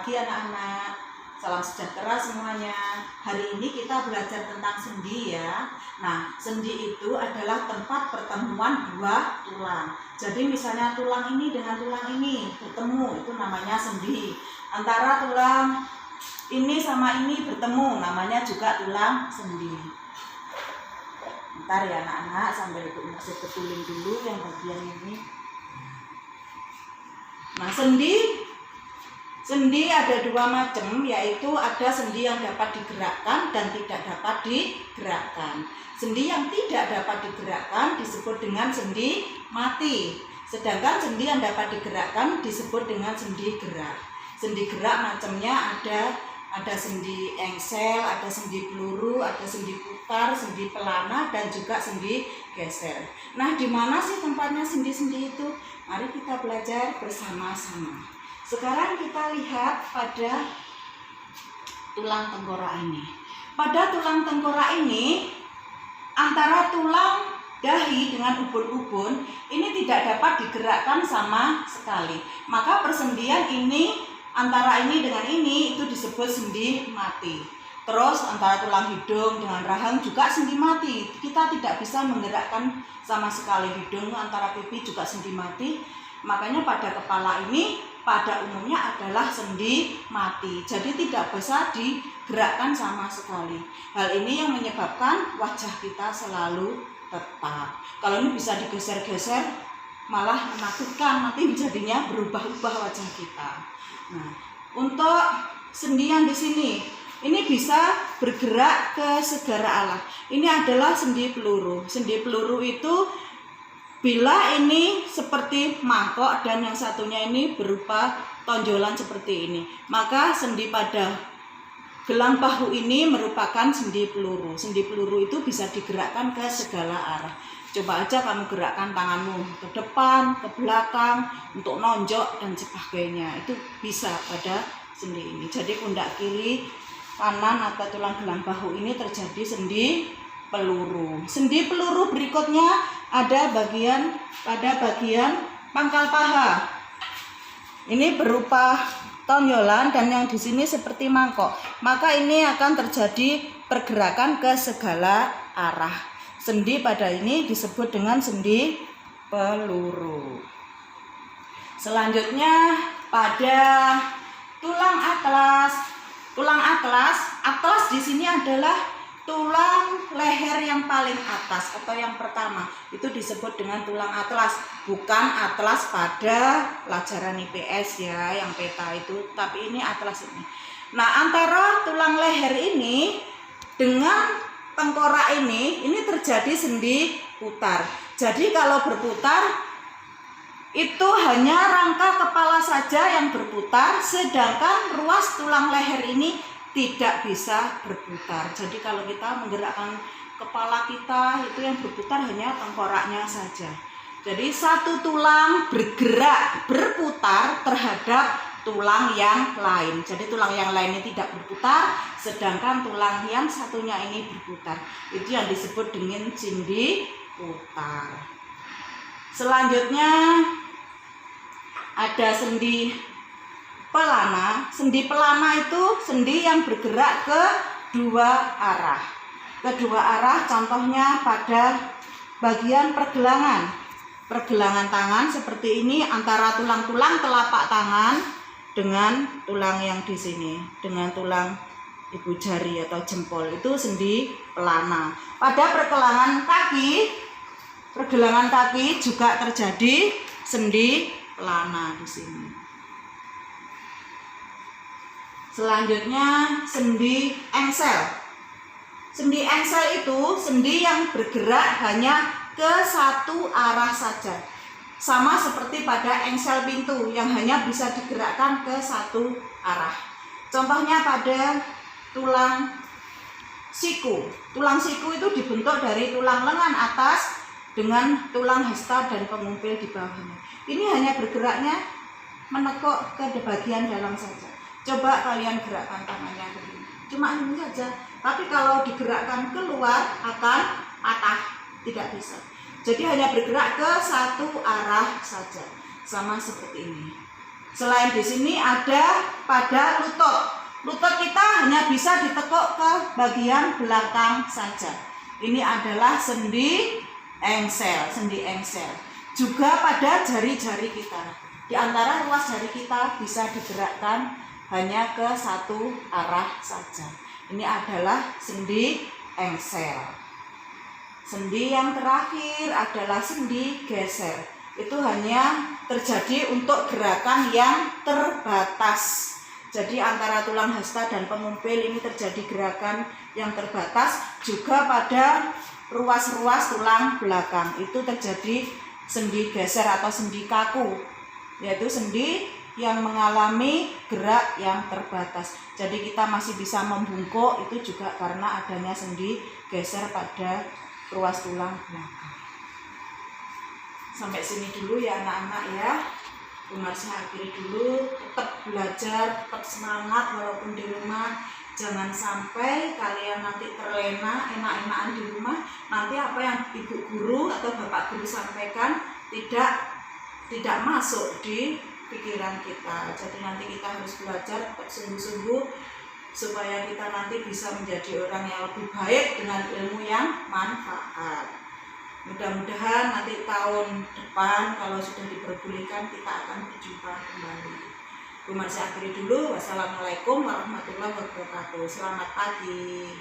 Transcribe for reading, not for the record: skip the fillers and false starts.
pagi anak-anak, salam sejahtera semuanya. Hari ini kita belajar tentang sendi ya. Nah, sendi itu adalah tempat pertemuan dua tulang. Jadi misalnya tulang ini dengan tulang ini bertemu, itu namanya sendi. Antara tulang ini sama ini bertemu, namanya juga tulang sendi. Bentar ya anak-anak, sambil ibu masih betulin dulu yang bagian ini. Nah, sendi ada dua macam, yaitu ada sendi yang dapat digerakkan dan tidak dapat digerakkan. Sendi yang tidak dapat digerakkan disebut dengan sendi mati. Sedangkan sendi yang dapat digerakkan disebut dengan sendi gerak. Sendi gerak macamnya ada sendi engsel, ada sendi peluru, ada sendi putar, sendi pelana, dan juga sendi geser. Nah, di mana sih tempatnya sendi-sendi itu? Mari kita belajar bersama-sama. Sekarang kita lihat pada tulang tengkorak ini. Pada tulang tengkorak ini, antara tulang dahi dengan ubun-ubun ini tidak dapat digerakkan sama sekali. Maka persendian ini antara ini dengan ini itu disebut sendi mati. Terus antara tulang hidung dengan rahang juga sendi mati. Kita tidak bisa menggerakkan sama sekali hidung, antara pipi juga sendi mati. Makanya pada kepala ini pada umumnya adalah sendi mati. Jadi tidak bisa digerakkan sama sekali. Hal ini yang menyebabkan wajah kita selalu tetap. Kalau ini bisa digeser-geser malah menakutkan, nanti jadinya berubah-ubah wajah kita. Nah, untuk sendi yang di sini ini bisa bergerak ke segala arah. Ini adalah sendi peluru. Sendi peluru itu bila ini seperti mangkok dan yang satunya ini berupa tonjolan seperti ini, maka sendi pada gelang bahu ini merupakan sendi peluru. Sendi peluru itu bisa digerakkan ke segala arah. Coba aja kamu gerakkan tanganmu ke depan, ke belakang, untuk nonjok dan sebagainya. Itu bisa pada sendi ini. Jadi pundak kiri, kanan atau tulang gelang bahu ini terjadi sendi peluru. Sendi peluru berikutnya ada pada bagian pangkal paha. Ini berupa tonjolan dan yang di sini seperti mangkok. Maka ini akan terjadi pergerakan ke segala arah. Sendi pada ini disebut dengan sendi peluru. Selanjutnya pada tulang atlas. Tulang atlas di sini adalah tulang leher yang paling atas atau yang pertama. Itu disebut dengan tulang atlas, bukan atlas pada pelajaran IPS ya, yang peta itu, tapi ini atlas ini. Nah, antara tulang leher ini dengan tengkorak ini terjadi sendi putar. Jadi kalau berputar itu hanya rangka kepala saja yang berputar, sedangkan ruas tulang leher ini tidak bisa berputar. Jadi kalau kita menggerakkan kepala kita itu yang berputar hanya tengkoraknya saja. Jadi satu tulang berputar terhadap tulang yang lain. Jadi tulang yang lain ini tidak berputar, sedangkan tulang yang satunya ini berputar. Itu yang disebut dengan sendi putar. Selanjutnya ada sendi pelana. Sendi pelana itu sendi yang bergerak ke dua arah. Kedua arah contohnya pada bagian pergelangan. Pergelangan tangan seperti ini antara tulang-tulang telapak tangan dengan tulang yang di sini, dengan tulang ibu jari atau jempol, itu sendi pelana. Pada pergelangan kaki juga terjadi sendi pelana di sini. Selanjutnya sendi engsel. Sendi engsel itu sendi yang bergerak hanya ke satu arah saja. Sama seperti pada engsel pintu yang hanya bisa digerakkan ke satu arah. Contohnya pada tulang siku. Tulang siku itu dibentuk dari tulang lengan atas dengan tulang hesta dan pengumpil di bawahnya. Ini hanya bergeraknya menekuk ke bagian dalam saja. Coba kalian gerakkan tangannya begini. Cuma ini saja. Tapi kalau digerakkan keluar akan patah, tidak bisa. Jadi hanya bergerak ke satu arah saja. Sama seperti ini. Selain di sini ada pada lutut. Lutut kita hanya bisa ditekuk ke bagian belakang saja. Ini adalah sendi engsel, sendi engsel. Juga pada jari-jari kita. Di antara ruas jari kita bisa digerakkan hanya ke satu arah saja. Ini adalah sendi engsel. Sendi yang terakhir adalah sendi geser. Itu hanya terjadi untuk gerakan yang terbatas. Jadi antara tulang hasta dan pengumpil ini terjadi gerakan yang terbatas. Juga pada ruas-ruas tulang belakang itu terjadi sendi geser atau sendi kaku, yaitu sendi yang mengalami gerak yang terbatas. Jadi kita masih bisa membungkuk itu juga karena adanya sendi geser pada ruas tulang belakang. Sampai sini dulu ya anak-anak ya. Bu Marsha akhiri dulu. Tetap belajar, tetap semangat walaupun di rumah. Jangan sampai kalian nanti terlena, enak-enakan di rumah. Nanti apa yang ibu guru atau bapak guru sampaikan tidak masuk di pikiran kita. Jadi nanti kita harus belajar tetap sungguh-sungguh supaya kita nanti bisa menjadi orang yang lebih baik dengan ilmu yang manfaat. Mudah-mudahan nanti tahun depan kalau sudah diperbolehkan kita akan berjumpa kembali. Bu Marsha akhiri dulu. Wassalamualaikum warahmatullahi wabarakatuh. Selamat pagi.